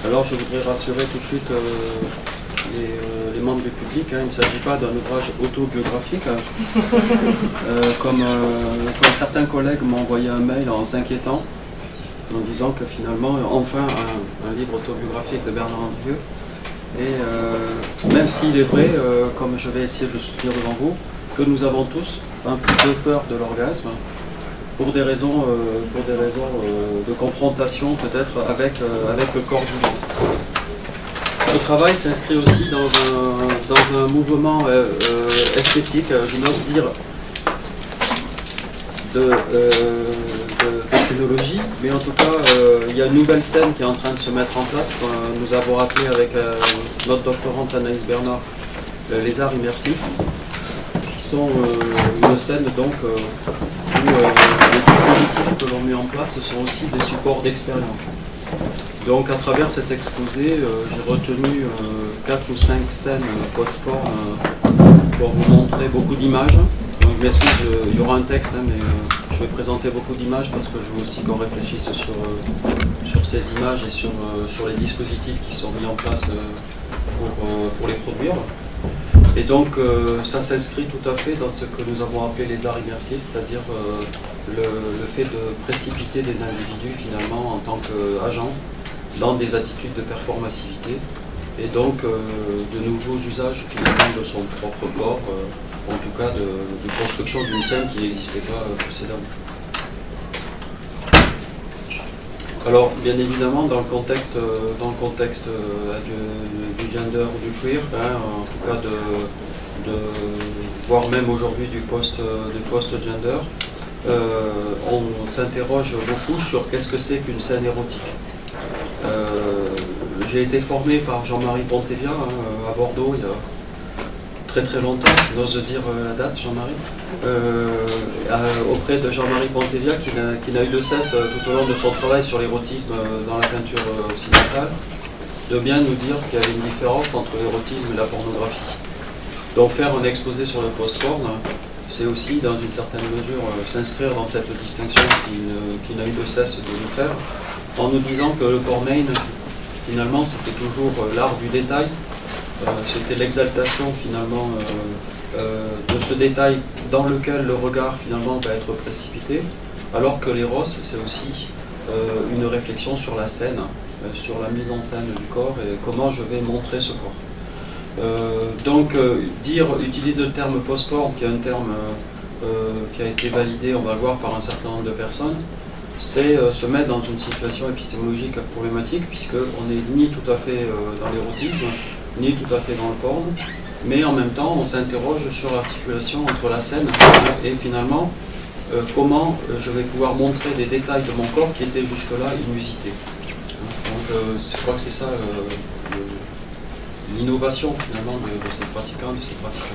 Alors je voudrais rassurer tout de suite les membres du public, hein, il ne s'agit pas d'un ouvrage autobiographique, comme certains collègues m'ont envoyé un mail en s'inquiétant, en disant que finalement, enfin, un livre autobiographique de Bernard Andrieux. Et même s'il est vrai, comme je vais essayer de le soutenir devant vous, que nous avons tous un peu peur de l'orgasme, pour des raisons de confrontation peut-être avec le corps vivant. Le travail s'inscrit aussi dans un mouvement esthétique, je n'ose dire, de technologie, mais en tout cas, il y a une nouvelle scène qui est en train de se mettre en place. Nous avons appelé avec notre doctorante Anaïs Bernard les arts immersifs, qui sont une scène donc où les dispositifs que l'on met en place sont aussi des supports d'expérience. Donc à travers cet exposé, j'ai retenu 4 ou 5 scènes post-porn pour vous montrer beaucoup d'images. Donc je m'excuse, il y aura un texte, hein, mais je vais présenter beaucoup d'images parce que je veux aussi qu'on réfléchisse sur ces images et sur les dispositifs qui sont mis en place pour les produire. Et donc ça s'inscrit tout à fait dans ce que nous avons appelé les arts immersifs, c'est-à-dire le fait de précipiter les individus finalement en tant qu'agents dans des attitudes de performativité et donc de nouveaux usages finalement de son propre corps, en tout cas de construction d'une scène qui n'existait pas précédemment. Alors bien évidemment dans le contexte du gender ou du queer, hein, en tout cas voire même aujourd'hui du post-gender, on s'interroge beaucoup sur qu'est-ce que c'est qu'une scène érotique. J'ai été formé par Jean-Marie Pontevia à Bordeaux il y a très très longtemps, j'ose dire la date, Jean-Marie, auprès de Jean-Marie Pontevia qui n'a eu de cesse tout au long de son travail sur l'érotisme dans la peinture occidentale de bien nous dire qu'il y avait une différence entre l'érotisme et la pornographie. Donc faire un exposé sur le post-porn, c'est aussi dans une certaine mesure s'inscrire dans cette distinction qu'il n'a eu de cesse de nous faire, en nous disant que le porn-main, finalement, c'était toujours l'art du détail, c'était l'exaltation finalement de ce détail dans lequel le regard finalement va être précipité, alors que l'éros, c'est aussi une réflexion sur la scène, sur la mise en scène du corps et comment je vais montrer ce corps. Donc utilise le terme post-porn, qui est un terme qui a été validé, on va le voir, par un certain nombre de personnes, c'est se mettre dans une situation épistémologique problématique, puisqu'on n'est ni tout à fait dans l'érotisme, ni tout à fait dans le porn, mais en même temps on s'interroge sur l'articulation entre la scène et finalement comment je vais pouvoir montrer des détails de mon corps qui étaient jusque-là inusités. Donc je crois que c'est ça l'innovation finalement de ces pratiquants, de ces pratiquantes.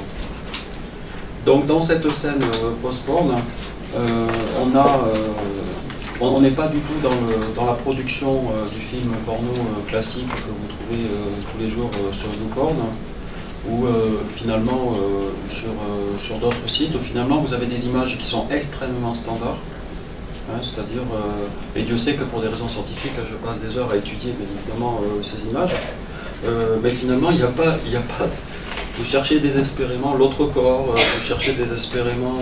Donc dans cette scène post-porn, on n'est pas du tout dans la production du film porno classique que vous trouvez tous les jours sur YouPorn, ou finalement sur d'autres sites, où finalement vous avez des images qui sont extrêmement standards, hein, c'est-à-dire, et Dieu sait que pour des raisons scientifiques, je passe des heures à étudier bien évidemment ces images, mais finalement il n'y a pas, vous cherchez désespérément l'autre corps, vous cherchez désespérément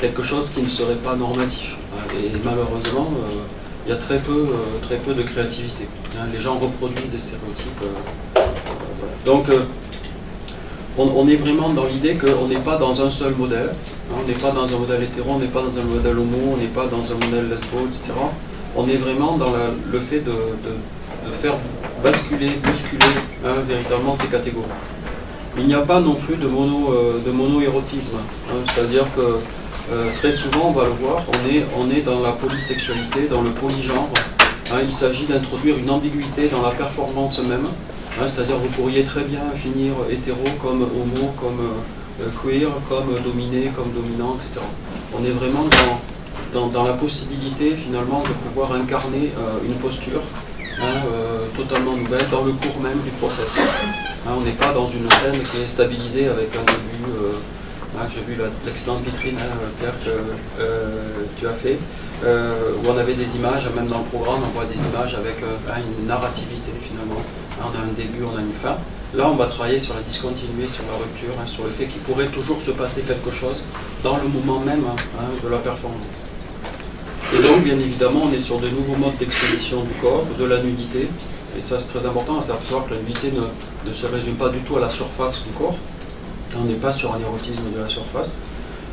quelque chose qui ne serait pas normatif. Et malheureusement, il y a très peu de créativité. Les gens reproduisent des stéréotypes. Voilà. Donc, on est vraiment dans l'idée qu'on n'est pas dans un seul modèle. On n'est pas dans un modèle hétéro, on n'est pas dans un modèle homo, on n'est pas dans un modèle lesbo, etc. On est vraiment dans le fait de faire basculer, bousculer véritablement ces catégories. Il n'y a pas non plus de mono-érotisme, c'est-à-dire que très souvent, on va le voir, on est dans la polysexualité, dans le polygenre. Il s'agit d'introduire une ambiguïté dans la performance même, c'est-à-dire vous pourriez très bien finir hétéro comme homo, comme queer, comme dominé, comme dominant, etc. On est vraiment dans la possibilité finalement de pouvoir incarner une posture totalement nouvelle dans le cours même du process. On n'est pas dans une scène qui est stabilisée avec un début J'ai vu l'excellente vitrine, Pierre, que tu as fait, où on avait des images, même dans le programme, on voit des images avec une narrativité finalement. On a un début, on a une fin. Là, on va travailler sur la discontinuité, sur la rupture, sur le fait qu'il pourrait toujours se passer quelque chose dans le moment même de la performance. Et donc, bien évidemment, on est sur de nouveaux modes d'exposition du corps, de la nudité. Et ça, c'est très important, c'est à savoir que la nudité ne se résume pas du tout à la surface du corps. On n'est pas sur un érotisme de la surface.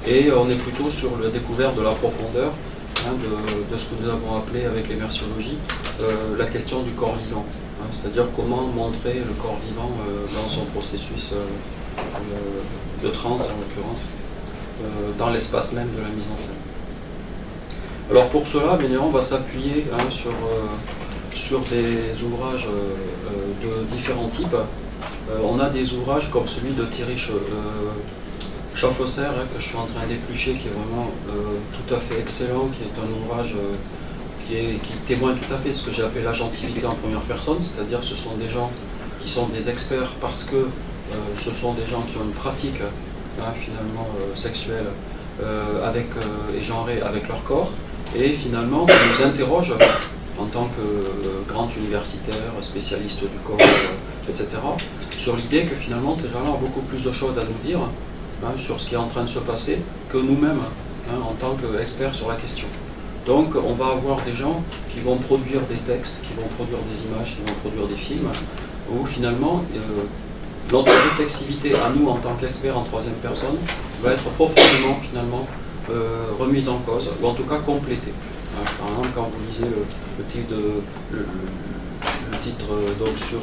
Et on est plutôt sur la découverte de la profondeur, de ce que nous avons appelé avec l'immersiologie, la question du corps vivant. C'est-à-dire comment montrer le corps vivant dans son processus de transe, en l'occurrence, dans l'espace même de la mise en scène. Alors pour cela, bien évidemment, on va s'appuyer sur des ouvrages de différents types. On a des ouvrages comme celui de Thierry Schaffhauser, que je suis en train d'éplucher, qui est vraiment tout à fait excellent, qui est un ouvrage qui témoigne tout à fait de ce que j'ai appelé l'agentivité en première personne, c'est-à-dire que ce sont des gens qui sont des experts parce que ce sont des gens qui ont une pratique finalement sexuelle et genrée avec leur corps, et finalement qui nous interrogent en tant que grand universitaire, spécialiste du corps, etc., sur l'idée que finalement ces gens-là ont beaucoup plus de choses à nous dire sur ce qui est en train de se passer que nous-mêmes en tant qu'experts sur la question. Donc on va avoir des gens qui vont produire des textes, qui vont produire des images, qui vont produire des films, où finalement notre réflexivité à nous en tant qu'experts en troisième personne va être profondément finalement remise en cause, ou en tout cas complétée. Par exemple, quand vous lisez le titre donc sur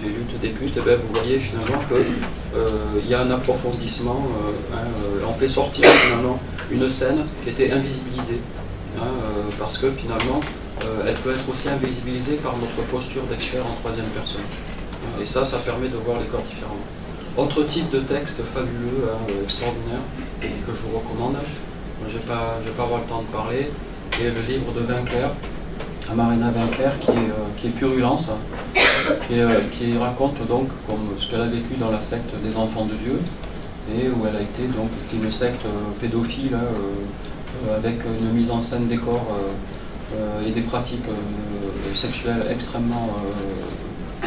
les luttes des putes, vous voyez finalement qu'il y a un approfondissement, on fait sortir finalement une scène qui était invisibilisée, parce que finalement elle peut être aussi invisibilisée par notre posture d'expert en troisième personne. Et ça permet de voir les corps différemment. Autre type de texte fabuleux, extraordinaire, que je vous recommande, je ne vais pas avoir le temps de parler, qui est le livre de Winkler, Marina Winkler, qui est Purulence, qui raconte donc comme ce qu'elle a vécu dans la secte des enfants de Dieu, et où elle a été donc une secte pédophile, avec une mise en scène des corps et des pratiques sexuelles extrêmement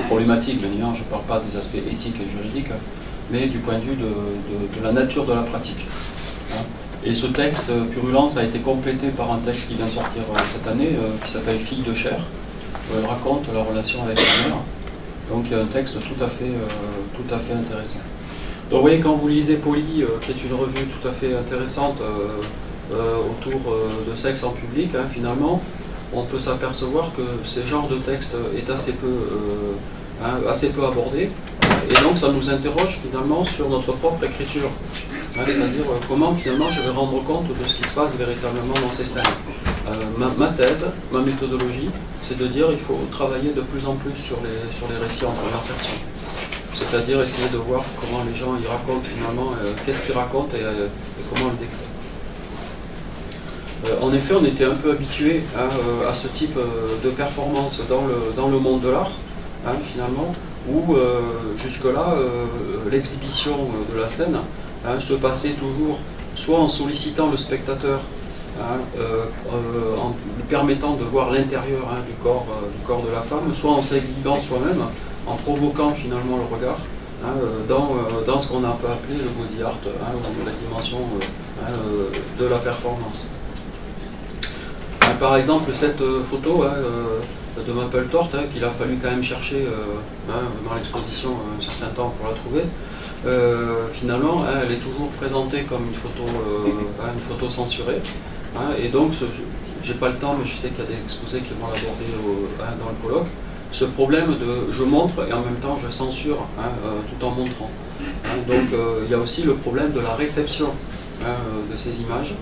problématiques. Bien évidemment, je ne parle pas des aspects éthiques et juridiques, mais du point de vue de la nature de la pratique. Et ce texte, Purulence, a été complété par un texte qui vient de sortir cette année, qui s'appelle Fille de chair, où elle raconte la relation avec sa mère. Donc il y a un texte tout à fait intéressant. Donc vous voyez, quand vous lisez Poly, qui est une revue tout à fait intéressante autour de sexe en public, finalement, on peut s'apercevoir que ce genre de texte est assez peu abordé, et donc ça nous interroge finalement sur notre propre écriture, c'est-à-dire comment finalement je vais rendre compte de ce qui se passe véritablement dans ces scènes. Ma thèse, ma méthodologie, c'est de dire qu'il faut travailler de plus en plus sur les récits en première personne. C'est-à-dire essayer de voir comment les gens y racontent finalement, qu'est-ce qu'ils racontent et comment le décrire. En effet, on était un peu habitué à ce type de performance dans le monde de l'art, finalement, où jusque-là, l'exhibition de la scène se passait toujours soit en sollicitant le spectateur, en lui permettant de voir l'intérieur du corps de la femme, soit en s'exhibant soi-même, en provoquant finalement le regard, dans ce qu'on a un peu appelé le body art, ou la dimension de la performance. Par exemple, cette photo de Mapplethorpe, qu'il a fallu quand même chercher dans l'exposition un certain temps pour la trouver, finalement, elle est toujours présentée comme une photo censurée. Et donc, j'ai pas le temps, mais je sais qu'il y a des exposés qui vont l'aborder dans le colloque. Ce problème de je montre et en même temps je censure tout en montrant. Donc, il y a aussi le problème de la réception de ces images,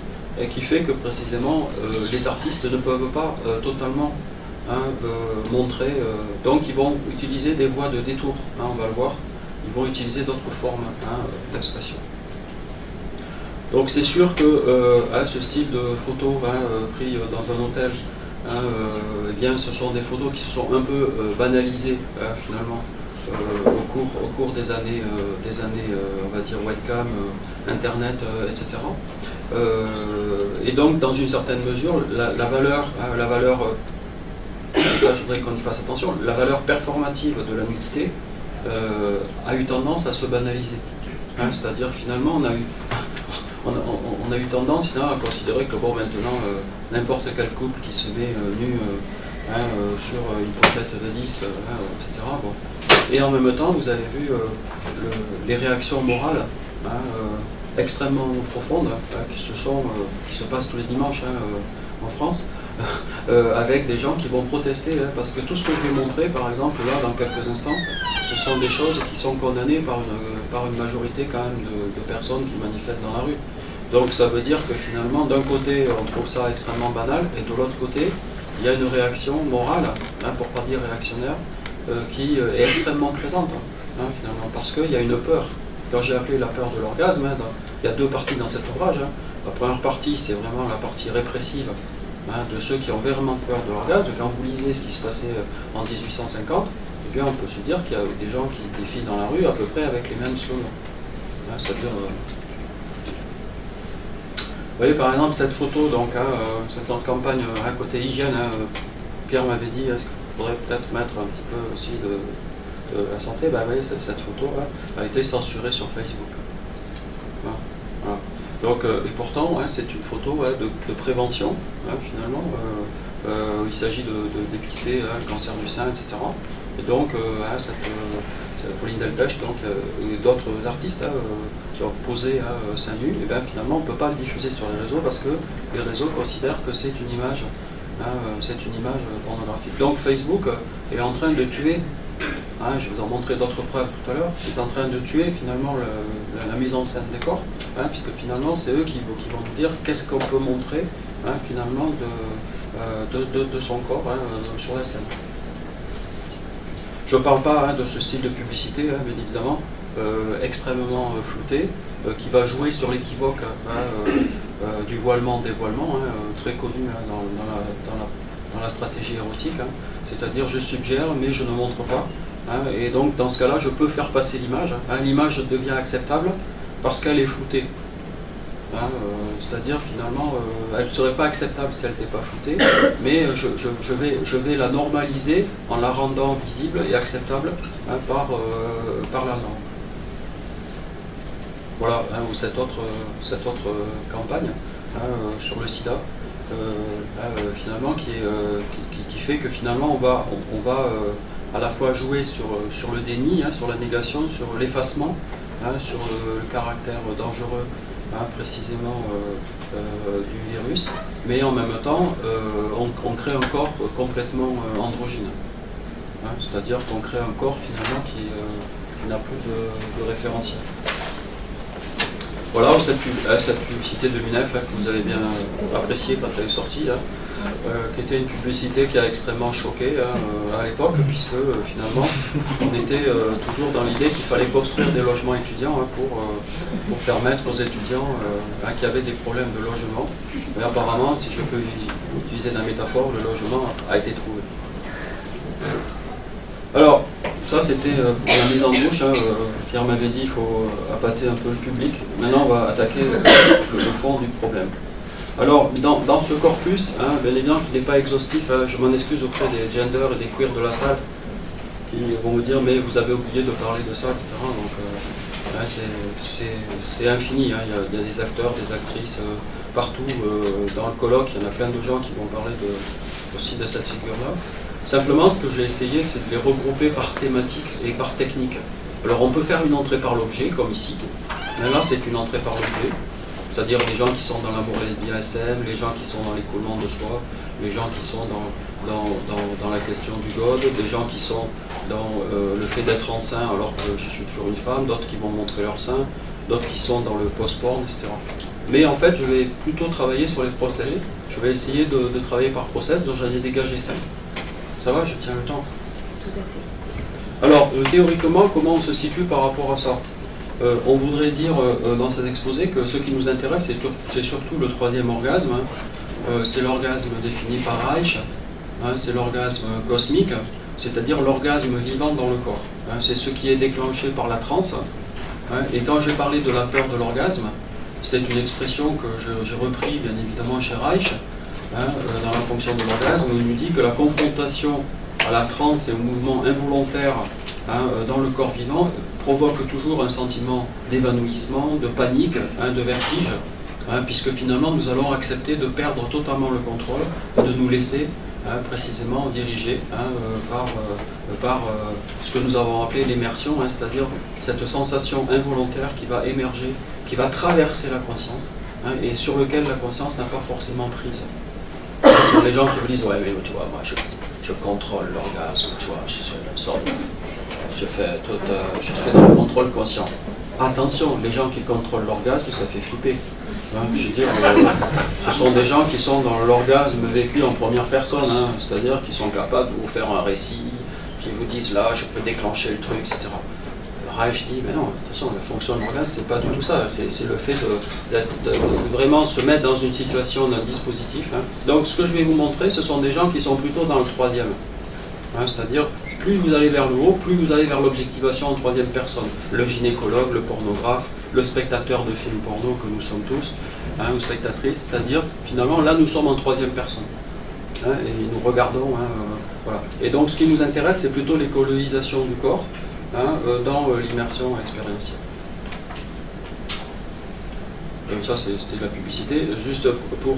et qui fait que précisément les artistes ne peuvent pas totalement montrer. Donc, ils vont utiliser des voies de détour, on va le voir. Ils vont utiliser d'autres formes d'expression. Donc c'est sûr que ce style de photos pris dans un hôtel, eh bien, ce sont des photos qui se sont un peu banalisées finalement au cours des années, on va dire, webcam, Internet, etc. Et donc, dans une certaine mesure, la valeur, ça je voudrais qu'on y fasse attention, la valeur performative de la nudité a eu tendance à se banaliser. Hein, c'est-à-dire finalement, on a eu tendance à considérer que bon, maintenant, n'importe quel couple qui se met nu sur une pochette de 10, etc. Bon. Et en même temps, vous avez vu les réactions morales extrêmement profondes qui se passent tous les dimanches en France, avec des gens qui vont protester, parce que tout ce que je vais montrer, par exemple, là, dans quelques instants, ce sont des choses qui sont condamnées par une majorité quand même de personnes qui manifestent dans la rue. Donc ça veut dire que finalement, d'un côté, on trouve ça extrêmement banal, et de l'autre côté, il y a une réaction morale, pour pas dire réactionnaire, qui est extrêmement présente, finalement, parce qu'il y a une peur. Quand j'ai appelé la peur de l'orgasme, il y a deux parties dans cet ouvrage. La première partie, c'est vraiment la partie répressive de ceux qui ont vraiment peur de l'orgasme. Quand vous lisez ce qui se passait en 1850, eh bien, on peut se dire qu'il y a des gens qui défilent dans la rue à peu près avec les mêmes slogans. C'est-à-dire... Vous voyez par exemple cette photo, donc, cette campagne à côté hygiène, Pierre m'avait dit qu'il faudrait peut-être mettre un petit peu aussi de la santé. Vous voyez, cette photo a été censurée sur Facebook. Voilà. Donc, et pourtant, c'est une photo de prévention, finalement. Il s'agit de dépister le cancer du sein, etc. Et donc, Pauline Delpech, et d'autres artistes qui ont posé seins nus, et bien finalement on ne peut pas le diffuser sur les réseaux parce que les réseaux considèrent que c'est une image, pornographique. Donc Facebook est en train de tuer, je vous en montrerai d'autres preuves tout à l'heure, est en train de tuer finalement la mise en scène des corps, puisque finalement c'est eux qui vont nous dire qu'est-ce qu'on peut montrer finalement de son corps sur la scène. Je ne parle pas de ce style de publicité, bien évidemment, extrêmement flouté, qui va jouer sur l'équivoque du voilement-dévoilement, très connu dans la stratégie érotique, c'est-à-dire je suggère mais je ne montre pas, et donc dans ce cas-là je peux faire passer l'image, l'image devient acceptable parce qu'elle est floutée. C'est-à-dire finalement elle ne serait pas acceptable si elle n'était pas floutée, mais je vais la normaliser en la rendant visible et acceptable par la norme. Voilà, ou cette autre campagne sur le sida, finalement qui fait que finalement on va à la fois jouer sur le déni, sur la négation, sur l'effacement, sur le caractère dangereux précisément du virus, mais en même temps on crée un corps complètement androgyne, c'est-à-dire qu'on crée un corps finalement qui n'a plus de référentiel. Voilà, cette publicité de l'UNEF que vous avez bien appréciée quand elle est sortie, qui était une publicité qui a extrêmement choqué à l'époque, puisque finalement on était toujours dans l'idée qu'il fallait construire des logements étudiants pour permettre aux étudiants qui avaient des problèmes de logement. Mais apparemment, si je peux utiliser la métaphore, le logement a été trouvé. Alors, ça c'était pour la mise en bouche. Pierre m'avait dit qu'il faut appâter un peu le public. Maintenant, on va attaquer le fond du problème. Alors, dans ce corpus, bien évidemment qu'il n'est pas exhaustif, je m'en excuse auprès des genders et des queers de la salle qui vont me dire mais vous avez oublié de parler de ça, etc. Donc, c'est infini. Il y a des acteurs, des actrices partout dans le colloque. Il y en a plein de gens qui vont parler aussi de cette figure-là. Simplement, ce que j'ai essayé, c'est de les regrouper par thématique et par technique. Alors, on peut faire une entrée par l'objet, comme ici. Mais là, c'est une entrée par l'objet. C'est-à-dire les gens qui sont dans l'amour et les BSM, les gens qui sont dans l'écoulement de soi, les gens qui sont dans la question du God, les gens qui sont dans le fait d'être enceint alors que je suis toujours une femme, d'autres qui vont montrer leur sein, d'autres qui sont dans le post-porn, etc. Mais en fait, je vais plutôt travailler sur les process. Je vais essayer de travailler par process, donc j'en ai dégagé 5. Ça va, je tiens le temps. Tout à fait. Alors, théoriquement, comment on se situe par rapport à ça ? On voudrait dire dans cet exposé que ce qui nous intéresse, c'est surtout le troisième orgasme. C'est l'orgasme défini par Reich, c'est l'orgasme cosmique, c'est-à-dire l'orgasme vivant dans le corps. c'est ce qui est déclenché par la transe. Et quand j'ai parlé de la peur de l'orgasme, c'est une expression que j'ai repris bien évidemment chez Reich, dans la fonction de l'orgasme, où il nous dit que la confrontation à la transe et au mouvement involontaire dans le corps vivant provoque toujours un sentiment d'évanouissement, de panique, de vertige, puisque finalement nous allons accepter de perdre totalement le contrôle et de nous laisser précisément dirigé par ce que nous avons appelé l'immersion, c'est-à-dire cette sensation involontaire qui va émerger, qui va traverser la conscience, et sur lequel la conscience n'a pas forcément prise. Les gens qui vous disent, ouais mais tu vois, moi je contrôle l'orgasme, tu vois, je suis une sorte de... je fais dans le contrôle conscient. Attention, les gens qui contrôlent l'orgasme, ça fait flipper. Je veux dire, ce sont des gens qui sont dans l'orgasme vécu en première personne, c'est-à-dire qui sont capables de vous faire un récit, qui vous disent là, je peux déclencher le truc, etc. Reich dit, mais non, attention, la fonction de l'orgasme, c'est pas du tout ça, c'est le fait de vraiment se mettre dans une situation d'un dispositif. Donc, ce que je vais vous montrer, ce sont des gens qui sont plutôt dans le troisième, c'est-à-dire, plus vous allez vers le haut, plus vous allez vers l'objectivation en troisième personne. Le gynécologue, le pornographe, le spectateur de films porno que nous sommes tous, ou spectatrices, c'est-à-dire, finalement, là, nous sommes en troisième personne. Et nous regardons, voilà. Et donc, ce qui nous intéresse, c'est plutôt l'écologisation du corps dans l'immersion expérientielle. Donc ça, c'était de la publicité. Juste pour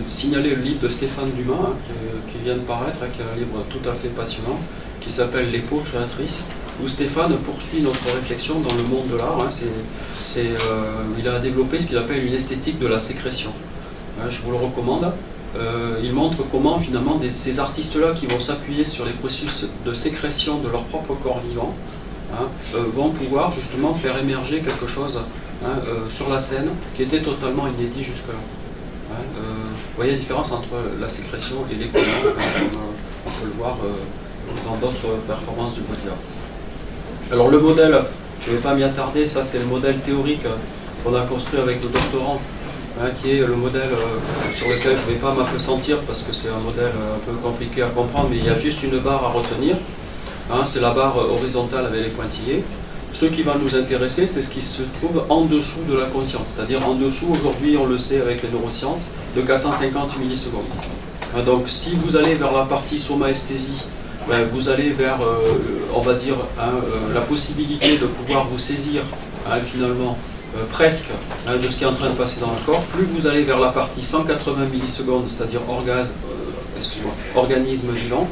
signaler le livre de Stéphane Dumas, qui vient de paraître, qui est un livre tout à fait passionnant, qui s'appelle « Les peaux créatrices », où Stéphane poursuit notre réflexion dans le monde de l'art. Il a développé ce qu'il appelle une esthétique de la sécrétion. Je vous le recommande. Il montre comment finalement ces artistes-là qui vont s'appuyer sur les processus de sécrétion de leur propre corps vivant vont pouvoir justement faire émerger quelque chose sur la scène qui était totalement inédit jusque-là. Vous voyez la différence entre la sécrétion et l'écoulement, on peut le voir dans d'autres performances du Baudelaire. Alors le modèle, je ne vais pas m'y attarder, ça c'est le modèle théorique qu'on a construit avec le doctorant, qui est le modèle sur lequel je ne vais pas m'appesantir parce que c'est un modèle un peu compliqué à comprendre, mais il y a juste une barre à retenir, c'est la barre horizontale avec les pointillés. Ce qui va nous intéresser, c'est ce qui se trouve en dessous de la conscience, c'est-à-dire en dessous, aujourd'hui on le sait avec les neurosciences, de 450 millisecondes. Donc si vous allez vers la partie somaesthésie, vous allez vers, on va dire, la possibilité de pouvoir vous saisir finalement presque de ce qui est en train de passer dans le corps. Plus vous allez vers la partie 180 millisecondes, c'est-à-dire organisme vivant,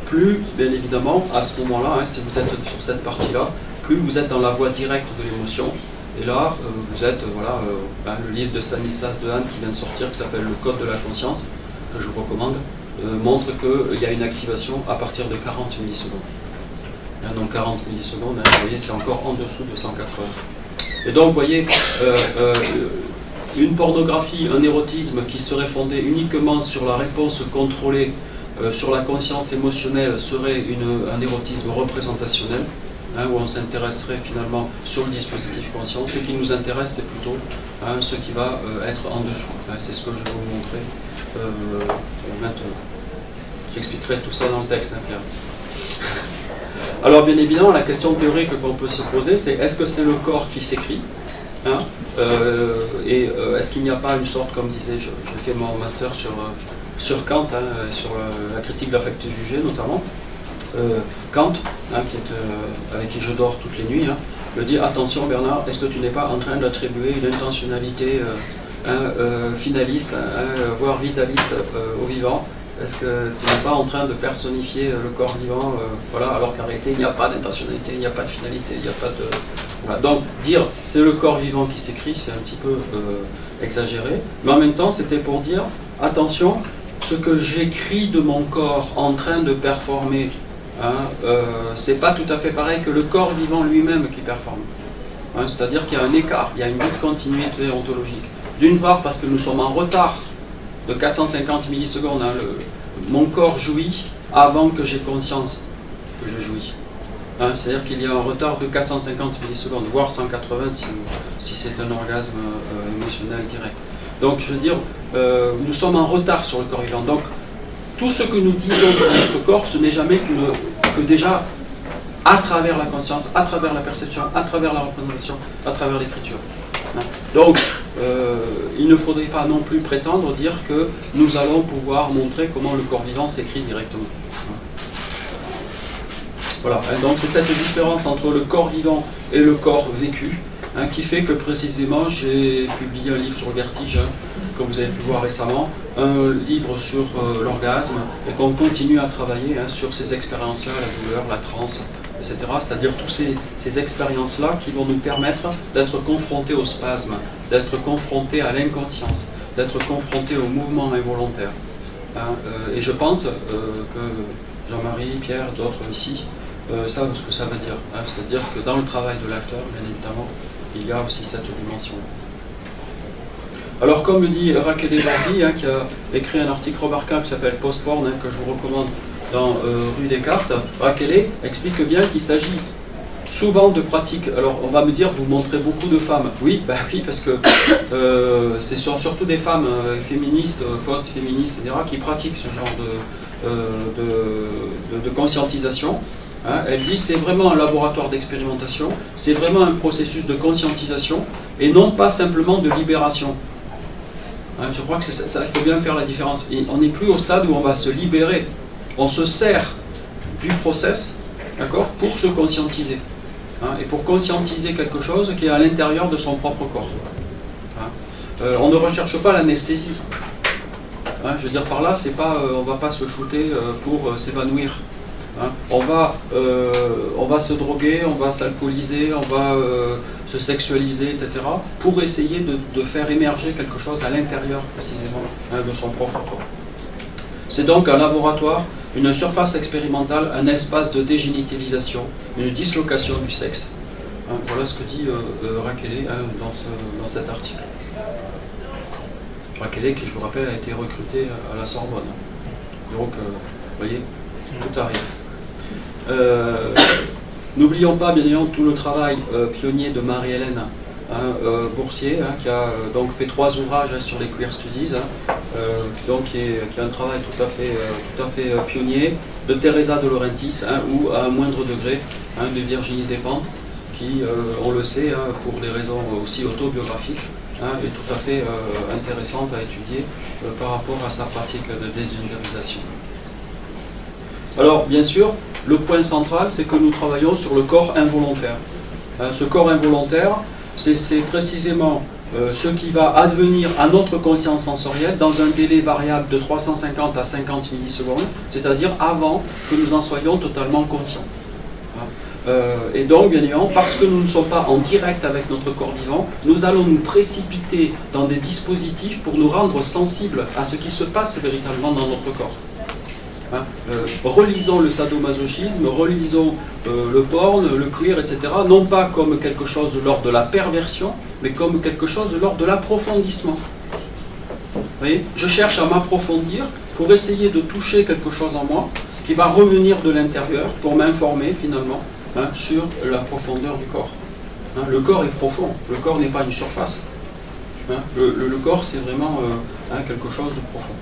plus, bien évidemment, à ce moment-là, si vous êtes sur cette partie-là, plus vous êtes dans la voie directe de l'émotion. Et là, vous êtes, le livre de Stanislas Dehaene qui vient de sortir, qui s'appelle Le Code de la conscience, que je vous recommande, montre qu'il y a une activation à partir de 40 millisecondes. Donc 40 millisecondes, vous voyez, c'est encore en dessous de 180. Et donc, vous voyez, une pornographie, un érotisme qui serait fondé uniquement sur la réponse contrôlée, sur la conscience émotionnelle, serait un érotisme représentationnel, où on s'intéresserait finalement sur le dispositif conscient. Ce qui nous intéresse, c'est plutôt ce qui va être en dessous. C'est ce que je vais vous montrer maintenant. J'expliquerai tout ça dans le texte, Pierre. Alors bien évidemment, la question théorique qu'on peut se poser, c'est est-ce que c'est le corps qui s'écrit est-ce qu'il n'y a pas une sorte, comme disait, j'ai fait mon master sur Kant, sur la critique de l'affect jugé notamment, Kant, avec qui je dors toutes les nuits, me dit attention Bernard, est-ce que tu n'es pas en train d'attribuer une intentionnalité finaliste, voire vitaliste au vivant? Est-ce que tu n'es pas en train de personnifier le corps vivant, alors qu'en réalité il n'y a pas d'intentionnalité, il n'y a pas de finalité, il n'y a pas de... Voilà. Donc dire c'est le corps vivant qui s'écrit, c'est un petit peu exagéré, mais en même temps c'était pour dire attention, ce que j'écris de mon corps en train de performer, c'est pas tout à fait pareil que le corps vivant lui-même qui performe. C'est-à-dire qu'il y a un écart, il y a une discontinuité ontologique. D'une part parce que nous sommes en retard de 450 millisecondes. Mon corps jouit avant que j'ai conscience que je jouis. C'est-à-dire qu'il y a un retard de 450 millisecondes, voire 180 si c'est un orgasme émotionnel direct. Donc je veux dire, nous sommes en retard sur le corps vivant. Donc tout ce que nous disons sur notre corps, ce n'est jamais que déjà à travers la conscience, à travers la perception, à travers la représentation, à travers l'écriture. Donc, il ne faudrait pas non plus prétendre dire que nous allons pouvoir montrer comment le corps vivant s'écrit directement. Voilà, donc c'est cette différence entre le corps vivant et le corps vécu qui fait que précisément j'ai publié un livre sur le vertige, comme vous avez pu voir récemment, un livre sur l'orgasme, et qu'on continue à travailler sur ces expériences-là, la douleur, la transe, etc. C'est-à-dire toutes ces expériences-là qui vont nous permettre d'être confrontés au spasme, d'être confrontés à l'inconscience, d'être confrontés au mouvement involontaire. Et je pense que Jean-Marie, Pierre, d'autres ici, savent ce que ça veut dire. C'est-à-dire que dans le travail de l'acteur, bien évidemment, il y a aussi cette dimension. Alors, comme le dit Raquel Bardi, qui a écrit un article remarquable qui s'appelle Post-Porn, que je vous recommande dans Rue Descartes, Raquel explique bien qu'il s'agit souvent de pratiques. Alors, on va me dire, vous montrez beaucoup de femmes. Oui, bah oui, parce que c'est surtout des femmes féministes, post-féministes, etc., qui pratiquent ce genre de conscientisation. Elle dit c'est vraiment un laboratoire d'expérimentation, c'est vraiment un processus de conscientisation et non pas simplement de libération. Je crois que ça, il faut bien faire la différence. Et on n'est plus au stade où on va se libérer, on se sert du process, d'accord, pour se conscientiser. Et pour conscientiser quelque chose qui est à l'intérieur de son propre corps. On ne recherche pas l'anesthésie. Je veux dire par là, c'est pas, on ne va pas se shooter pour s'évanouir. On va se droguer, on va s'alcooliser, on va se sexualiser, etc. pour essayer de faire émerger quelque chose à l'intérieur précisément de son propre corps. C'est donc un laboratoire, une surface expérimentale, un espace de dégénitalisation, une dislocation du sexe. Voilà ce que dit Raquel dans cet article. Raquel, qui je vous rappelle a été recrutée à la Sorbonne. Donc, vous voyez, tout arrive. N'oublions pas bien évidemment tout le travail pionnier de Marie-Hélène Boursier, qui a donc fait 3 ouvrages sur les queer studies, donc qui est un travail tout à fait pionnier, de Teresa de Laurentiis, ou à un moindre degré de Virginie Despentes, qui, on le sait, pour des raisons aussi autobiographiques, est tout à fait intéressante à étudier par rapport à sa pratique de dégénérisation. Alors, bien sûr, le point central, c'est que nous travaillons sur le corps involontaire. Ce corps involontaire, c'est précisément ce qui va advenir à notre conscience sensorielle dans un délai variable de 350 à 50 millisecondes, c'est-à-dire avant que nous en soyons totalement conscients. Et donc, bien évidemment, parce que nous ne sommes pas en direct avec notre corps vivant, nous allons nous précipiter dans des dispositifs pour nous rendre sensibles à ce qui se passe véritablement dans notre corps. Relisons le sadomasochisme, relisons le porn, le queer, etc., non pas comme quelque chose de l'ordre de la perversion, mais comme quelque chose de l'ordre de l'approfondissement. Vous voyez, je cherche à m'approfondir pour essayer de toucher quelque chose en moi qui va revenir de l'intérieur pour m'informer finalement sur la profondeur du corps. Le corps est profond, le corps n'est pas une surface. Le corps, c'est vraiment quelque chose de profond.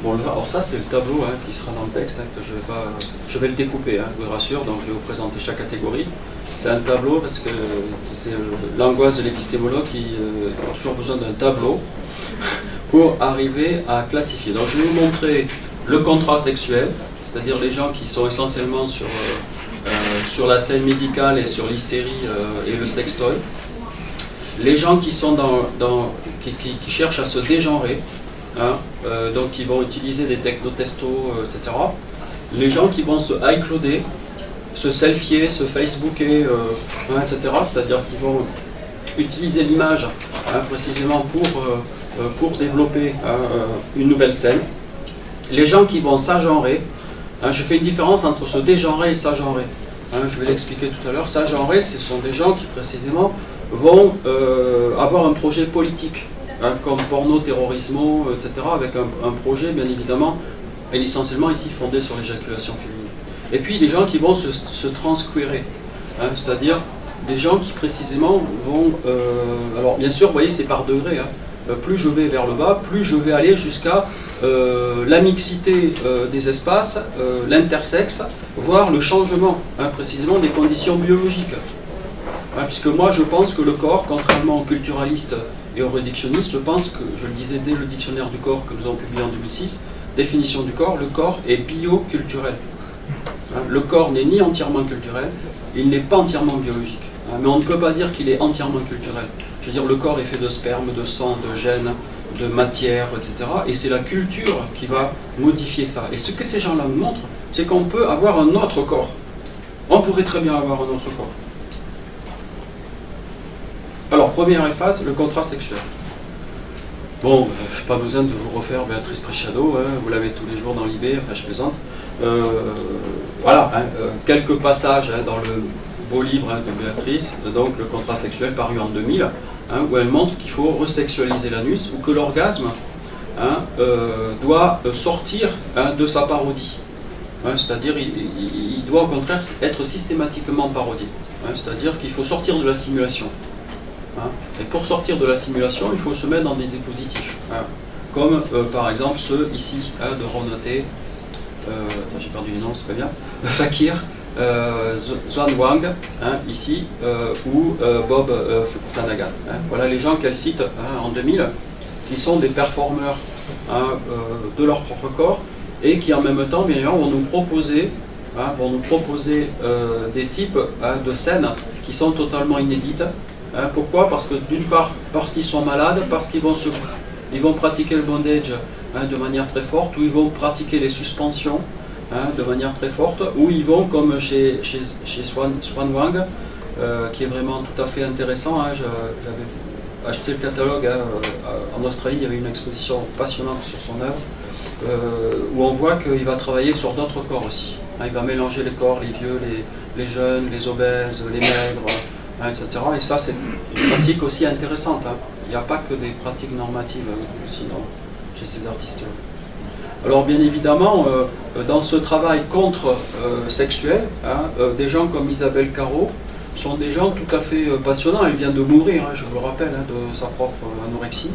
Bon, alors ça, c'est le tableau qui sera dans le texte, que je vais le découper, je vous rassure, donc je vais vous présenter chaque catégorie. C'est un tableau parce que c'est l'angoisse de l'épistémologue qui a toujours besoin d'un tableau pour arriver à classifier. Donc je vais vous montrer le contrat sexuel, c'est-à-dire les gens qui sont essentiellement sur la scène médicale et sur l'hystérie et le sextoy. Les gens qui sont qui cherchent à se dégenrer, donc qui vont utiliser des technotestos, etc. Les gens qui vont se iClouder, se selfier, se facebooker, etc. C'est-à-dire qu'ils vont utiliser l'image précisément pour développer une nouvelle scène. Les gens qui vont s'agenrer, je fais une différence entre se dégenrer et s'agenrer. Je vais l'expliquer tout à l'heure. S'agenrer, ce sont des gens qui précisément vont avoir un projet politique, comme porno, terrorismo, etc., avec un projet bien évidemment, et essentiellement ici fondé sur l'éjaculation féminine. Et puis des gens qui vont se transqueerer, c'est-à-dire des gens qui précisément vont... alors bien sûr, vous voyez, c'est par degré. Plus je vais vers le bas, plus je vais aller jusqu'à la mixité des espaces, l'intersexe, voir le changement, précisément des conditions biologiques. Puisque moi je pense que le corps, contrairement aux culturalistes et aux réductionnistes, je pense que, je le disais dès le dictionnaire du corps que nous avons publié en 2006, définition du corps, le corps est bioculturel. Le corps n'est ni entièrement culturel, il n'est pas entièrement biologique. Mais on ne peut pas dire qu'il est entièrement culturel. Je veux dire, le corps est fait de sperme, de sang, de gènes, de matière, etc. Et c'est la culture qui va modifier ça. Et ce que ces gens-là nous montrent, c'est qu'on peut avoir un autre corps. On pourrait très bien avoir un autre corps. Alors, première phase, le contrat sexuel. Bon, je n'ai pas besoin de vous refaire Béatrice Preciado, vous l'avez tous les jours dans l'IB, enfin je plaisante. Voilà, quelques passages dans le beau livre de Béatrice, donc le contrat sexuel paru en 2000, où elle montre qu'il faut resexualiser l'anus, ou que l'orgasme doit sortir de sa parodie. C'est-à-dire il doit au contraire être systématiquement parodié. C'est-à-dire qu'il faut sortir de la simulation. Et pour sortir de la simulation, il faut se mettre dans des dispositifs. Comme par exemple ceux ici de Ronoté, j'ai perdu les noms, c'est pas bien, Fakir, Zwan Wang, ici, ou Bob Flanagan. Voilà les gens qu'elle cite en 2000, qui sont des performeurs de leur propre corps et qui en même temps, bien évidemment, vont nous proposer des types de scènes qui sont totalement inédites. Pourquoi? Parce que d'une part, parce qu'ils sont malades, parce qu'ils vont pratiquer le bondage de manière très forte, ou ils vont pratiquer les suspensions de manière très forte, ou ils vont, comme chez Swan Wang, qui est vraiment tout à fait intéressant. J'avais acheté le catalogue en Australie, il y avait une exposition passionnante sur son œuvre, où on voit qu'il va travailler sur d'autres corps aussi. Il va mélanger les corps, les vieux, les jeunes, les obèses, les maigres, etc. Et ça, c'est une pratique aussi intéressante. Il n'y a pas que des pratiques normatives sinon, chez ces artistes-là. Alors, bien évidemment, dans ce travail contre-sexuel, des gens comme Isabelle Carreau sont des gens tout à fait passionnants. Elle vient de mourir, je vous le rappelle, de sa propre anorexie.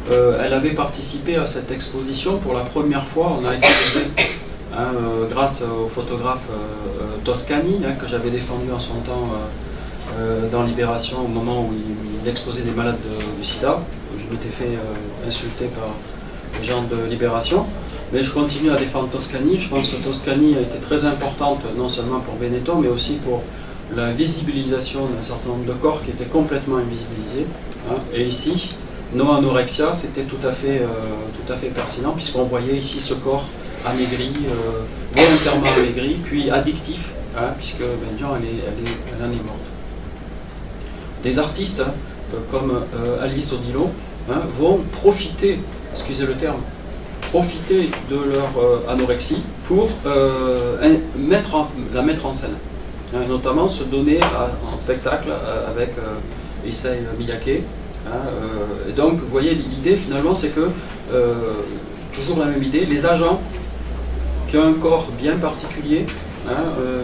Elle avait participé à cette exposition pour la première fois. On a utilisé, grâce au photographe Toscani, que j'avais défendu en son temps dans Libération au moment où il exposait des malades du sida. Je m'étais fait insulter par les gens de Libération, mais je continue à défendre Toscani. Je pense que Toscani a été très importante non seulement pour Benetton, mais aussi pour la visibilisation d'un certain nombre de corps qui étaient complètement invisibilisés. Et ici, No Anorexia, c'était tout à fait pertinent, puisqu'on voyait ici ce corps amaigri, volontairement amaigri, puis addictif, puisque bien elle en est morte. Des artistes comme Alice Odilo vont profiter, excusez le terme, profiter de leur anorexie pour la mettre en scène. Notamment se donner en spectacle avec Issei Miyake. Et donc, vous voyez, l'idée finalement, c'est que, toujours la même idée, les agents qui ont un corps bien particulier,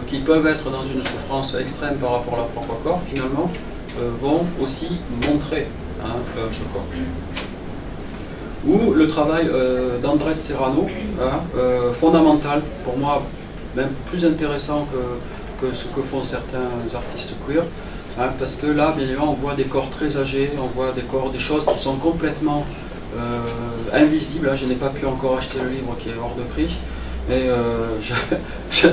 qui peuvent être dans une souffrance extrême par rapport à leur propre corps, finalement, vont aussi montrer ce corps. Ou le travail d'Andrés Serrano, fondamental, pour moi, même plus intéressant que ce que font certains artistes queer, parce que là, bien évidemment, on voit des corps très âgés, on voit des choses qui sont complètement invisibles. Je n'ai pas pu encore acheter le livre qui est hors de prix, mais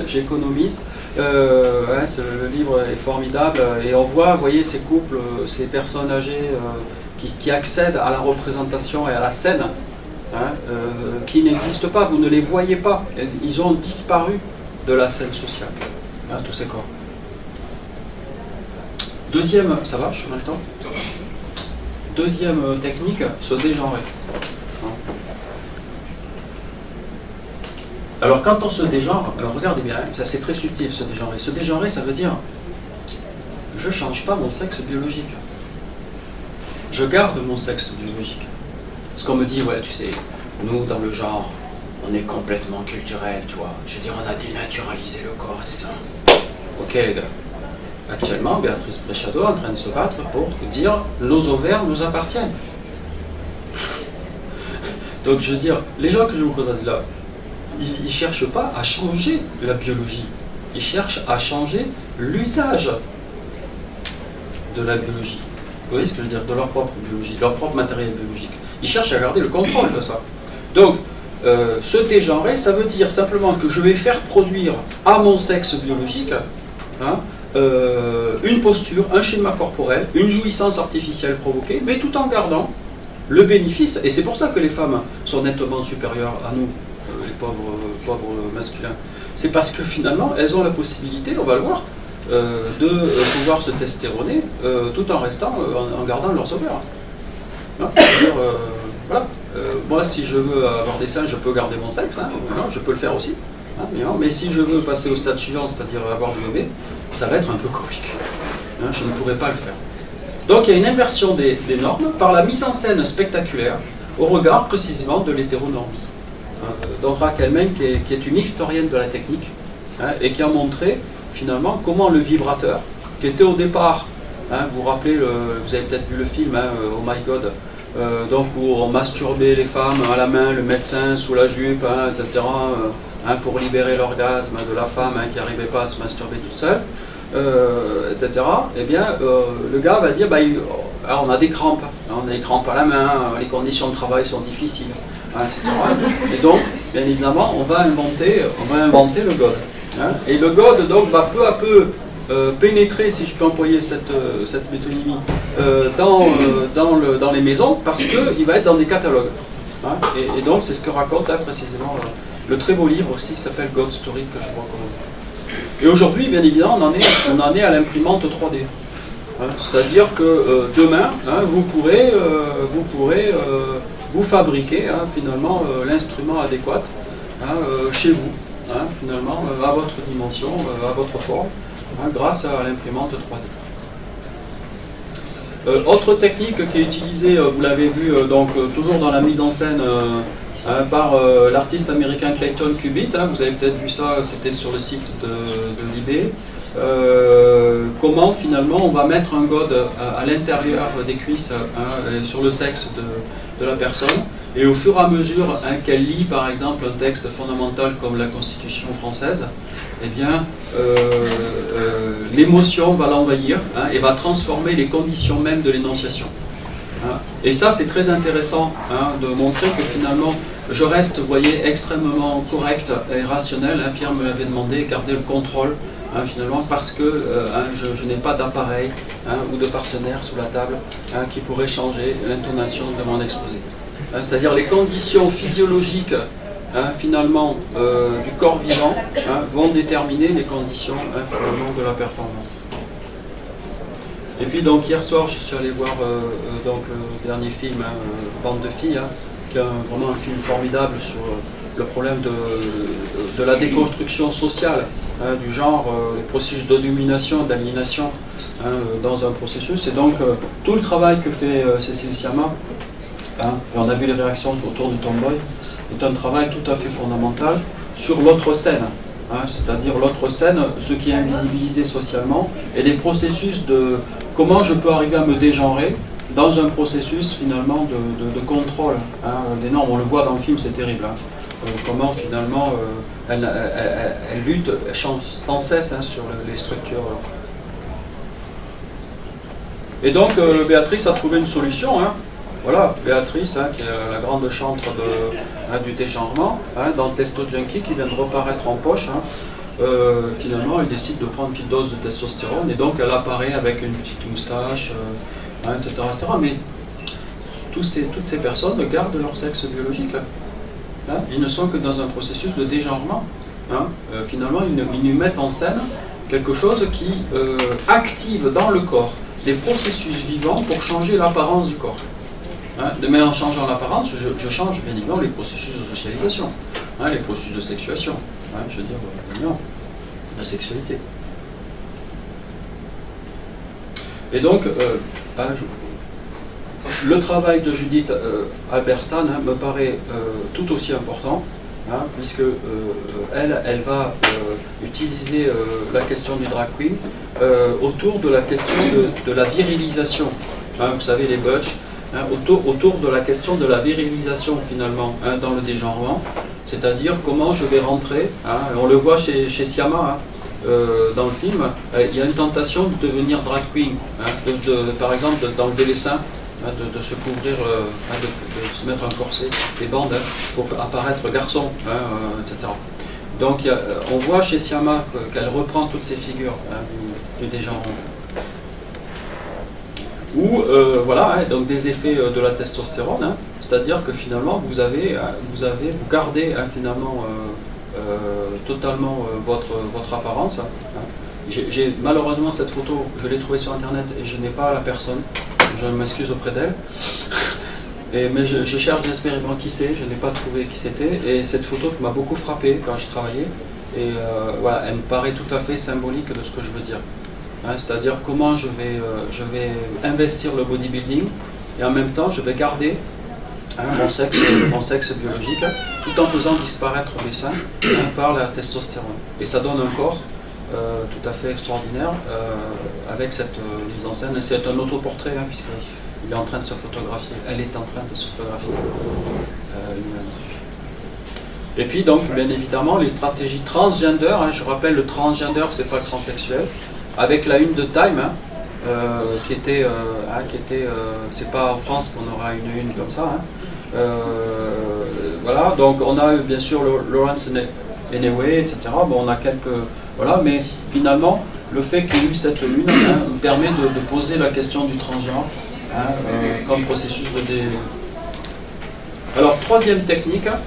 j'économise. Le livre est formidable et on voit, vous voyez, ces couples, ces personnes âgées qui accèdent à la représentation et à la scène, qui n'existent pas, vous ne les voyez pas, ils ont disparu de la scène sociale, tous ces corps. Deuxième, ça va, je mets le temps. Deuxième technique, se dégenrer. Alors quand on se dégenre, alors regardez bien, c'est très subtil se dégenrer. Se dégenrer, ça veut dire, je ne change pas mon sexe biologique. Je garde mon sexe biologique. Parce qu'on me dit, ouais, tu sais, nous, dans le genre, on est complètement culturel, tu vois. Je veux dire, on a dénaturalisé le corps, etc. Ok, les gars. Actuellement, Béatrice Preciado est en train de se battre pour dire, nos ovaires nous appartiennent. Donc, je veux dire, les gens que je vous présente là, ils ne cherchent pas à changer la biologie. ils cherchent à changer l'usage de la biologie. Vous voyez ce que je veux dire? De leur propre biologie, leur propre matériel biologique. Ils cherchent à garder le contrôle de ça. Donc, se dégenrer, ça veut dire simplement que je vais faire produire à mon sexe biologique une posture, un schéma corporel, une jouissance artificielle provoquée, mais tout en gardant le bénéfice. Et c'est pour ça que les femmes sont nettement supérieures à nous, les pauvres masculins. C'est parce que finalement, elles ont la possibilité, on va le voir, de pouvoir se testéroner tout en restant, en gardant leurs ovaires. Voilà. Moi, si je veux avoir des seins, je peux garder mon sexe, je peux le faire aussi. Mais si je veux passer au stade suivant, c'est-à-dire avoir du bébé, ça va être un peu compliqué. Je ne pourrai pas le faire. Donc il y a une inversion des normes par la mise en scène spectaculaire au regard précisément de l'hétéronormie. Donc Raquel Meñ, qui est une historienne de la technique, et qui a montré finalement comment le vibrateur, qui était au départ, vous vous rappelez, vous avez peut-être vu le film, Oh My God, donc où on masturbait les femmes à la main, le médecin sous la jupe, etc., pour libérer l'orgasme de la femme qui n'arrivait pas à se masturber toute seule, etc. Eh bien, le gars va dire, on a des crampes, on a des crampes à la main, les conditions de travail sont difficiles, etc. Et donc, bien évidemment, on va inventer le God. Et le God donc va peu à peu pénétrer, si je peux employer cette métonymie, dans les maisons, parce qu'il va être dans des catalogues. Et donc, c'est ce que raconte précisément le très beau livre aussi qui s'appelle God Story, que je vous recommande. Et aujourd'hui, bien évidemment, on en est à l'imprimante 3D. C'est-à-dire que demain, vous pourrez vous fabriquer finalement l'instrument adéquat chez vous, finalement, à votre dimension, à votre forme, grâce à l'imprimante 3D. Autre technique qui est utilisée, vous l'avez vu, donc toujours dans la mise en scène par l'artiste américain Clayton Cubitt, vous avez peut-être vu ça, c'était sur le site de l'IB. Comment finalement on va mettre un God à l'intérieur des cuisses, sur le sexe de la personne, et au fur et à mesure qu'elle lit par exemple un texte fondamental comme la Constitution française, eh bien l'émotion va l'envahir et va transformer les conditions même de l'énonciation. Et ça, c'est très intéressant de montrer que finalement je reste, vous voyez, extrêmement correct et rationnel. Pierre me l'avait demandé, garder le contrôle finalement, parce que je n'ai pas d'appareil ou de partenaire sous la table qui pourrait changer l'intonation de mon exposé. C'est-à-dire les conditions physiologiques finalement du corps vivant vont déterminer les conditions finalement de la performance. Et puis donc hier soir je suis allé voir donc, le dernier film, Bande de filles, qui est vraiment un film formidable sur le problème de la déconstruction sociale du genre, le processus de domination, d'aliénation dans un processus. Et donc tout le travail que fait Cécile Sciamma, et on a vu les réactions autour du Tomboy, est un travail tout à fait fondamental sur l'autre scène. C'est-à-dire l'autre scène, ce qui est invisibilisé socialement, et des processus de comment je peux arriver à me dégenrer dans un processus finalement de contrôle des normes. On le voit dans le film, c'est terrible. Comment finalement elle lutte, elle change sans cesse sur les structures. Et donc Béatrice a trouvé une solution. Voilà, Béatrice, qui est la grande chantre du dégenrement, dans le Testo Junkie, qui vient de reparaître en poche. Finalement, elle décide de prendre une petite dose de testostérone, et donc elle apparaît avec une petite moustache, etc., etc. Mais toutes ces personnes gardent leur sexe biologique. Ils ne sont que dans un processus de dégenrement. Finalement, ils nous mettent en scène quelque chose qui active dans le corps des processus vivants pour changer l'apparence du corps. Mais en changeant l'apparence, je change bien évidemment les processus de socialisation, les processus de sexuation, je veux dire, non, la sexualité. Et donc, le travail de Judith Halberstam me paraît tout aussi important, puisque elle va utiliser la question du drag queen autour de la question de la virilisation. Vous savez, les butch, autour de la question de la virilisation finalement dans le dégenrement, c'est-à-dire comment je vais rentrer, on le voit chez Sciamma, dans le film, il y a une tentation de devenir drag queen, hein, par exemple d'enlever les seins, hein, de se couvrir, hein, de se mettre un corset, des bandes, hein, pour apparaître garçon, hein, etc. Donc on voit chez Siama qu'elle reprend toutes ces figures, hein, du dégenrement. Ou voilà, hein, donc des effets de la testostérone, hein, c'est-à-dire que finalement vous gardez hein, finalement totalement votre apparence. Hein. J'ai malheureusement cette photo, je l'ai trouvée sur internet et je n'ai pas la personne, je m'excuse auprès d'elle. Mais je cherche désespérément qui c'est, je n'ai pas trouvé qui c'était, et cette photo qui m'a beaucoup frappé quand je travaillais, et voilà, elle me paraît tout à fait symbolique de ce que je veux dire. Hein, c'est-à-dire comment je vais investir le bodybuilding, et en même temps je vais garder hein, mon sexe biologique, tout en faisant disparaître mes seins hein, par la testostérone. Et ça donne un corps tout à fait extraordinaire avec cette mise en scène. C'est un autoportrait, hein, puisqu'il est en train de se photographier, elle est en train de se photographier. Et puis donc, bien évidemment, les stratégies transgender, hein, je rappelle, le transgender, c'est pas le transsexuel, avec la une de Time, hein, c'est pas en France qu'on aura une une comme ça. Hein. Voilà, donc on a bien sûr Lawrence Anyway, etc. Bon, on a quelques... Voilà, mais finalement, le fait qu'il y ait eu cette une hein, me permet de poser la question du transgenre hein, comme processus de dé... Alors, troisième technique, hein,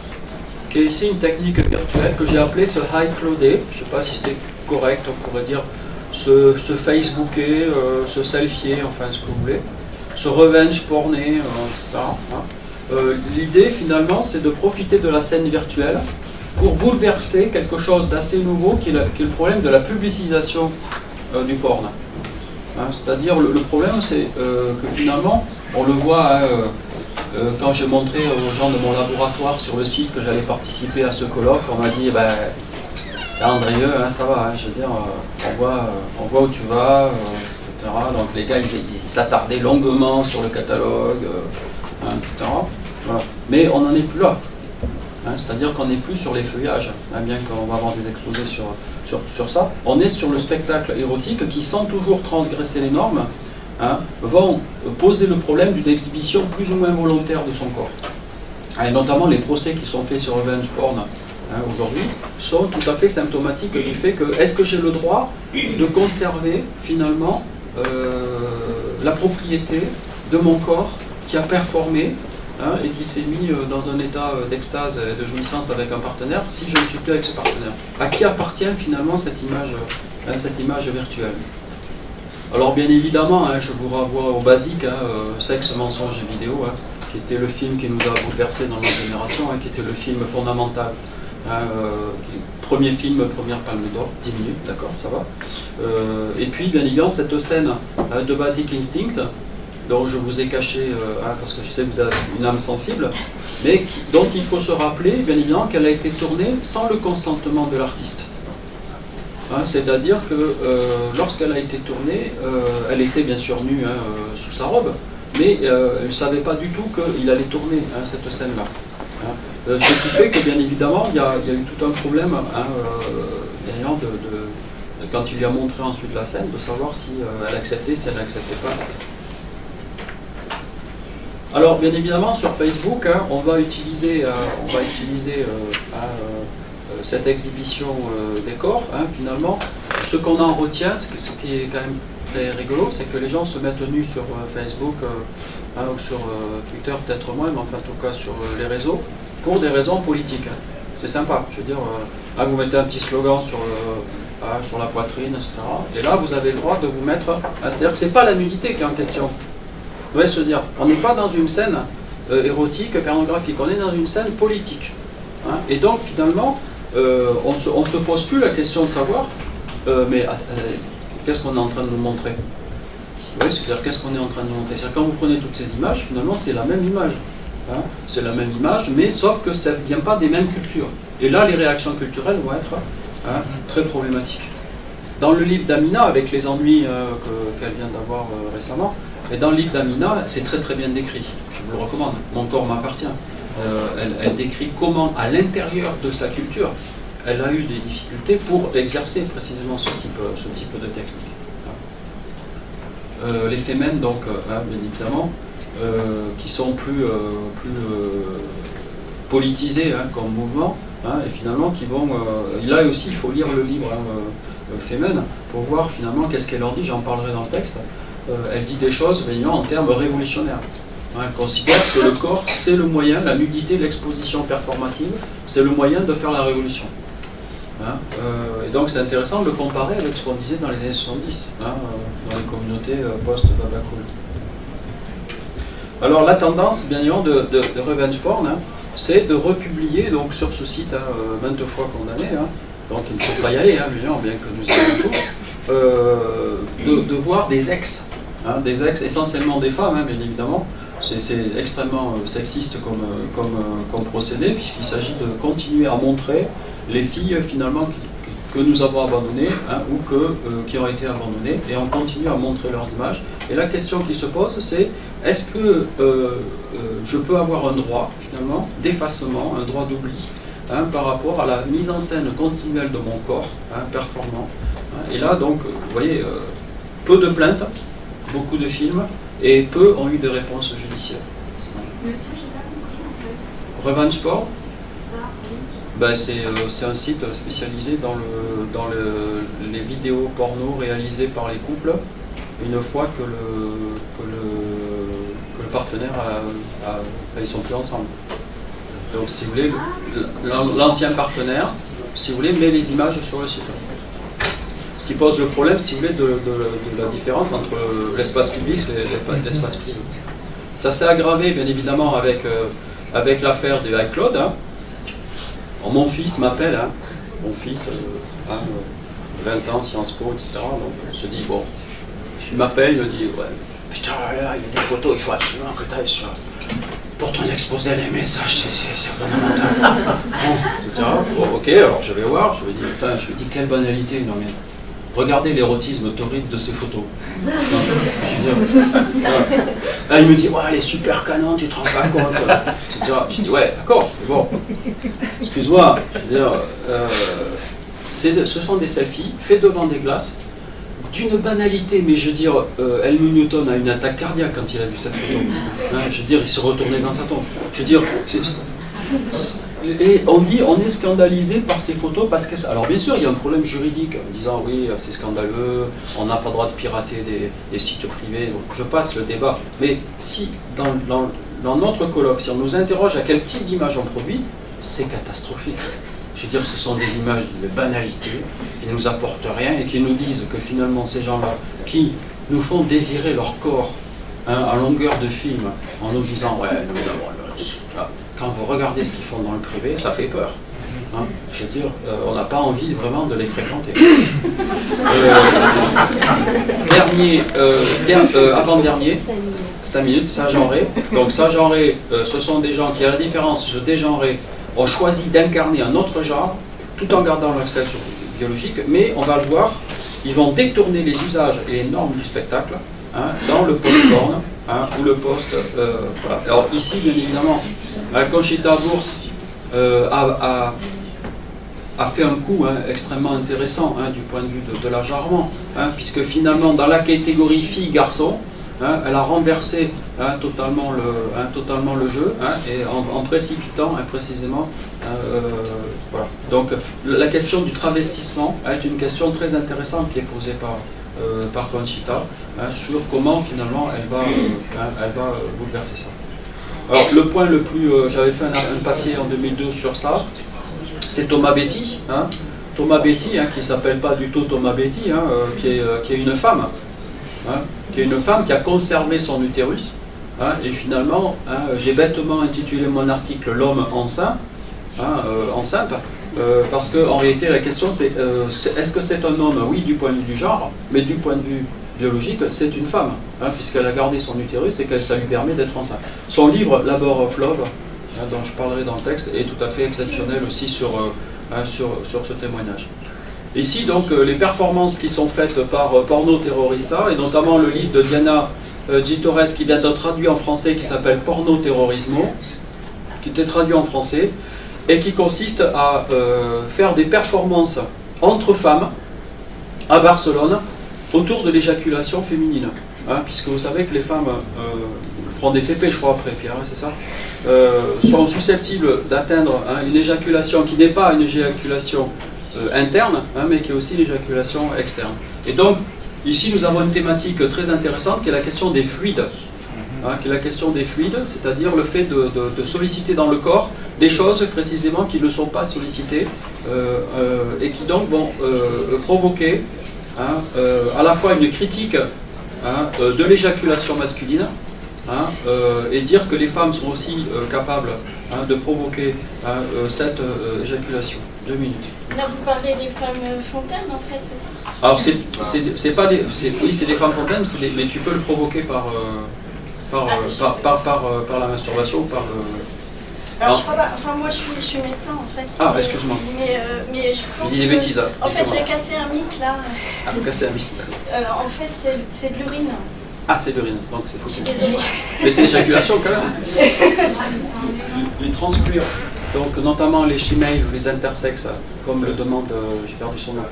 qui est ici une technique virtuelle que j'ai appelée ce high cloudé. Je ne sais pas si c'est correct, on pourrait dire se Facebooker, se selfier, enfin ce que vous voulez, se revenge porner, etc. Hein. L'idée finalement, c'est de profiter de la scène virtuelle pour bouleverser quelque chose d'assez nouveau qui est le problème de la publicisation du porn. Hein, c'est-à-dire le problème c'est que finalement, on le voit hein, quand j'ai montré aux gens de mon laboratoire sur le site que j'allais participer à ce colloque, on m'a dit ben, Andrieux, hein, ça va, hein, je veux dire, on voit où tu vas, etc. Donc les gars ils s'attardaient longuement sur le catalogue, hein, etc. Voilà. Mais on n'en est plus là. Hein, c'est-à-dire qu'on n'est plus sur les feuillages, hein, bien qu'on va avoir des exposés sur ça. On est sur le spectacle érotique qui, sans toujours transgresser les normes, hein, vont poser le problème d'une exhibition plus ou moins volontaire de son corps. Et notamment les procès qui sont faits sur revenge porn hein, aujourd'hui sont tout à fait symptomatiques du fait que est-ce que j'ai le droit de conserver finalement la propriété de mon corps qui a performé hein, et qui s'est mis dans un état d'extase et de jouissance avec un partenaire si je ne suis plus avec ce partenaire. À qui appartient finalement cette image virtuelle? Alors bien évidemment, hein, je vous renvoie au basique, hein, Sexe, mensonge et vidéo, hein, qui était le film qui nous a bouleversé dans notre génération, hein, qui était le film fondamental. Hein, premier film, première palme d'or, 10 minutes, d'accord, ça va. Et puis bien évidemment cette scène de Basic Instinct, dont je vous ai caché, hein, parce que je sais que vous avez une âme sensible, mais dont il faut se rappeler, bien évidemment, qu'elle a été tournée sans le consentement de l'artiste. Hein, c'est-à-dire que lorsqu'elle a été tournée, elle était bien sûr nue hein, sous sa robe, mais elle ne savait pas du tout qu'il allait tourner hein, cette scène-là. Hein. Ce qui fait que, bien évidemment, il y a eu tout un problème hein, quand il lui a montré ensuite la scène, de savoir si elle acceptait, si elle n'acceptait pas. Alors bien évidemment sur Facebook, hein, on va utiliser cette exhibition des corps. Hein, finalement, ce qu'on en retient, ce qui est quand même très rigolo, c'est que les gens se mettent nus sur Facebook hein, ou sur Twitter, peut-être moins, mais enfin en tout cas sur les réseaux, pour des raisons politiques. Hein. C'est sympa, je veux dire, vous mettez un petit slogan sur la poitrine, etc. Et là, vous avez le droit de vous mettre... C'est-à-dire que ce n'est pas la nudité qui est en question. Vous voyez se dire, on n'est pas dans une scène érotique, pornographique, on est dans une scène politique. Hein, et donc, finalement, on ne se pose plus la question de savoir, qu'est-ce qu'on est en train de nous montrer? Vous voyez, c'est-à-dire, qu'est-ce qu'on est en train de nous montrer? C'est-à-dire, quand vous prenez toutes ces images, finalement, c'est la même image. Hein, c'est la même image, mais sauf que ça ne vient pas des mêmes cultures. Et là, les réactions culturelles vont être hein, très problématiques. Dans le livre d'Amina, avec les ennuis qu'elle vient d'avoir récemment, et dans le livre d'Amina, c'est très très bien décrit, je vous le recommande, Mon corps m'appartient. Elle décrit comment, à l'intérieur de sa culture, elle a eu des difficultés pour exercer précisément ce type de technique. Les Femen, donc, bien évidemment, qui sont plus politisés comme mouvement, et finalement qui vont... là aussi, il faut lire le livre Femen pour voir finalement qu'est-ce qu'elle en dit, j'en parlerai dans le texte. Elle dit des choses en termes révolutionnaires. Elle considère que le corps, c'est le moyen, la nudité, l'exposition performative, c'est le moyen de faire la révolution. Et donc c'est intéressant de le comparer avec ce qu'on disait dans les années 70, dans les communautés post-Babacool. Alors la tendance, bien évidemment, de Revenge Porn, c'est de republier donc, sur ce site maintes fois condamné, donc il ne faut pas y aller, bien que nous ayons tout, de voir des ex essentiellement des femmes, bien évidemment. C'est extrêmement sexiste comme procédé, puisqu'il s'agit de continuer à montrer les filles finalement que nous avons abandonnées ou qui ont été abandonnées, et on continue à montrer leurs images. Et la question qui se pose, c'est est-ce que je peux avoir un droit finalement d'effacement, un droit d'oubli par rapport à la mise en scène continuelle de mon corps performant. Et là donc, vous voyez, peu de plaintes, beaucoup de films, et peu ont eu de réponses judiciaires. Monsieur, j'ai pas compris en fait. Revenge Porn, Ça, oui. c'est un site spécialisé dans les vidéos porno réalisées par les couples une fois que le partenaire ils sont plus ensemble. Donc si vous voulez, l'ancien partenaire, si vous voulez, met les images sur le site. Ce qui pose le problème, si vous voulez, de la différence entre l'espace public et l'espace privé. Ça s'est aggravé, bien évidemment, avec l'affaire de iCloud. Mon fils m'appelle, mon fils, 20 ans, Sciences Po, etc. Donc on se dit, bon, il m'appelle, il me dit, ouais, putain, là, il y a des photos, il faut absolument que tu ailles sur... Pour ton exposé les messages, c'est fondamental. Bon, etc. Bon, ok, alors je vais voir, je lui dis, quelle banalité, non mais... Regardez l'érotisme torride de ces photos. Il me dit, ouais, elle est super canon, tu te rends pas compte. Je dis, ouais, d'accord, mais bon. Excuse-moi, je veux dire, ce sont des selfies faits devant des glaces, d'une banalité, mais je veux dire, Helmut Newton a une attaque cardiaque quand il a vu cette photo. Je veux dire, il s'est retourné dans sa tombe. Je veux dire, et on dit, on est scandalisé par ces photos parce que... Alors bien sûr, il y a un problème juridique en disant, oui, c'est scandaleux, on n'a pas le droit de pirater des sites privés, donc je passe le débat. Mais si, dans notre colloque, si on nous interroge à quel type d'image on produit, c'est catastrophique. Je veux dire, ce sont des images de banalité, qui ne nous apportent rien et qui nous disent que finalement ces gens-là, qui nous font désirer leur corps à longueur de film, en nous disant, ouais, nous avons quand vous regardez ce qu'ils font dans le privé, ça fait peur. Je veux dire, on n'a pas envie vraiment de les fréquenter. Avant-dernier, 5 minutes, Saint-Genré. Donc Saint-Genré, ce sont des gens qui, à la différence de dégenrés, ont choisi d'incarner un autre genre, tout en gardant leur sexe biologique, mais on va le voir, ils vont détourner les usages et les normes du spectacle dans le post-porn, ou le post... voilà. Alors ici, bien évidemment, Conchita Wurst a fait un coup extrêmement intéressant du point de vue de l'agenrement, puisque finalement, dans la catégorie fille-garçon, elle a renversé totalement le jeu, et en précipitant précisément... voilà. Donc la question du travestissement est une question très intéressante qui est posée par Conchita, sur comment finalement elle va bouleverser ça. Alors le point le plus... j'avais fait un papier en 2012 sur ça, c'est Thomas Betty, Thomas Betty, qui ne s'appelle pas du tout Thomas Betty, qui est une femme, qui a conservé son utérus, et finalement, j'ai bêtement intitulé mon article « L'homme enceinte », parce qu'en réalité la question c'est est-ce que c'est un homme? Oui, du point de vue du genre, mais du point de vue biologique, c'est une femme, puisqu'elle a gardé son utérus et que ça lui permet d'être enceinte. Son livre « Labor of Love », dont je parlerai dans le texte, est tout à fait exceptionnel aussi sur ce témoignage. Ici, donc, les performances qui sont faites par Porno Terrorista, et notamment le livre de Diana G. Torres, qui vient d'être traduit en français, qui s'appelle Porno Terrorismo, qui était traduit en français, et qui consiste à faire des performances entre femmes à Barcelone autour de l'éjaculation féminine. Hein, puisque vous savez que les femmes feront des pépés, je crois, après, Pierre, hein, c'est ça, sont susceptibles d'atteindre une éjaculation qui n'est pas une éjaculation interne, hein, mais qui est aussi l'éjaculation externe. Et donc, ici, nous avons une thématique très intéressante qui est la question des fluides. Hein, qui est la question des fluides, c'est-à-dire le fait de solliciter dans le corps des choses précisément qui ne sont pas sollicitées et qui donc vont provoquer à la fois une critique de l'éjaculation masculine et dire que les femmes sont aussi capables de provoquer cette éjaculation. 2 minutes. Là, vous parlez des femmes fontaines, en fait, c'est ça? Alors, c'est pas des... Oui, c'est des femmes fontaines, mais tu peux le provoquer par la masturbation ou par le... Alors, je crois pas... Enfin, moi, je suis médecin, en fait. Ah, excuse-moi. Mais je pense dis des bêtises. En fait, je vais casser un mythe, là. Ah, vous cassez un mythe. En fait, c'est de l'urine. Ah, c'est de l'urine, donc c'est Je suis possible. désolée. Mais c'est l'éjaculation, quand même. Les transcuires, donc notamment les shemale ou les intersexes, comme le demande, j'ai perdu son nom,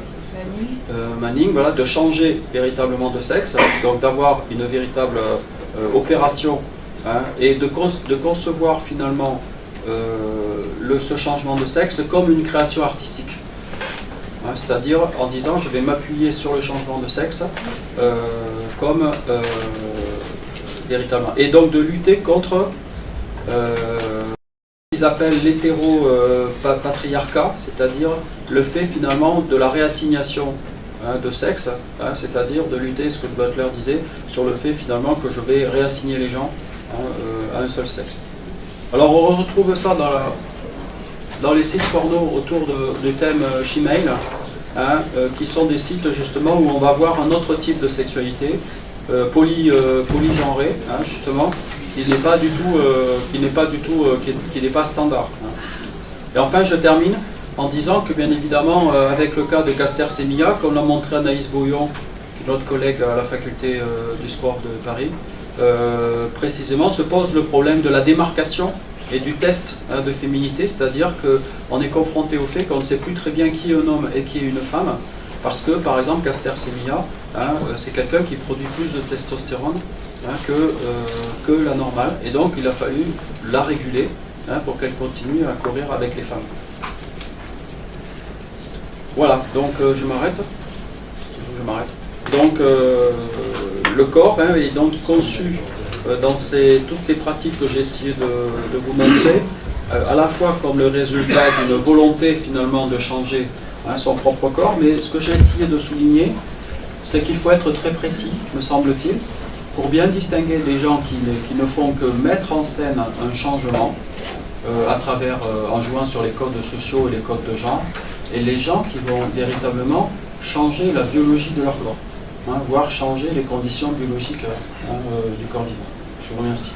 Manning, voilà, de changer véritablement de sexe, donc d'avoir une véritable opération et de concevoir finalement ce changement de sexe comme une création artistique. C'est-à-dire en disant je vais m'appuyer sur le changement de sexe comme véritablement. Et donc de lutter contre qu'ils appellent l'hétéro-patriarcat, c'est-à-dire le fait finalement de la réassignation de sexe, c'est-à-dire de lutter, ce que Butler disait, sur le fait finalement que je vais réassigner les gens à un seul sexe. Alors on retrouve ça dans les sites porno autour du thème shemale, qui sont des sites justement où on va voir un autre type de sexualité, polygenrée, justement, qui n'est pas du tout, qui n'est pas standard. Et enfin, je termine en disant que bien évidemment, avec le cas de Caster Semilla, comme l'a montré Anaïs Bouillon, notre collègue à la faculté du sport de Paris, précisément se pose le problème de la démarcation et du test de féminité, c'est-à-dire qu'on est confronté au fait qu'on ne sait plus très bien qui est un homme et qui est une femme, parce que par exemple Caster Semilla, c'est quelqu'un qui produit plus de testostérone que la normale, et donc il a fallu la réguler pour qu'elle continue à courir avec les femmes. Voilà, donc je m'arrête. Donc le corps est donc conçu dans toutes ces pratiques que j'ai essayé de vous montrer, à la fois comme le résultat d'une volonté finalement de changer son propre corps, mais ce que j'ai essayé de souligner, c'est qu'il faut être très précis, me semble-t-il, pour bien distinguer des gens qui ne font que mettre en scène un changement en jouant sur les codes sociaux et les codes de genre, et les gens qui vont véritablement changer la biologie de leur corps, voire changer les conditions biologiques du corps vivant. Je vous remercie.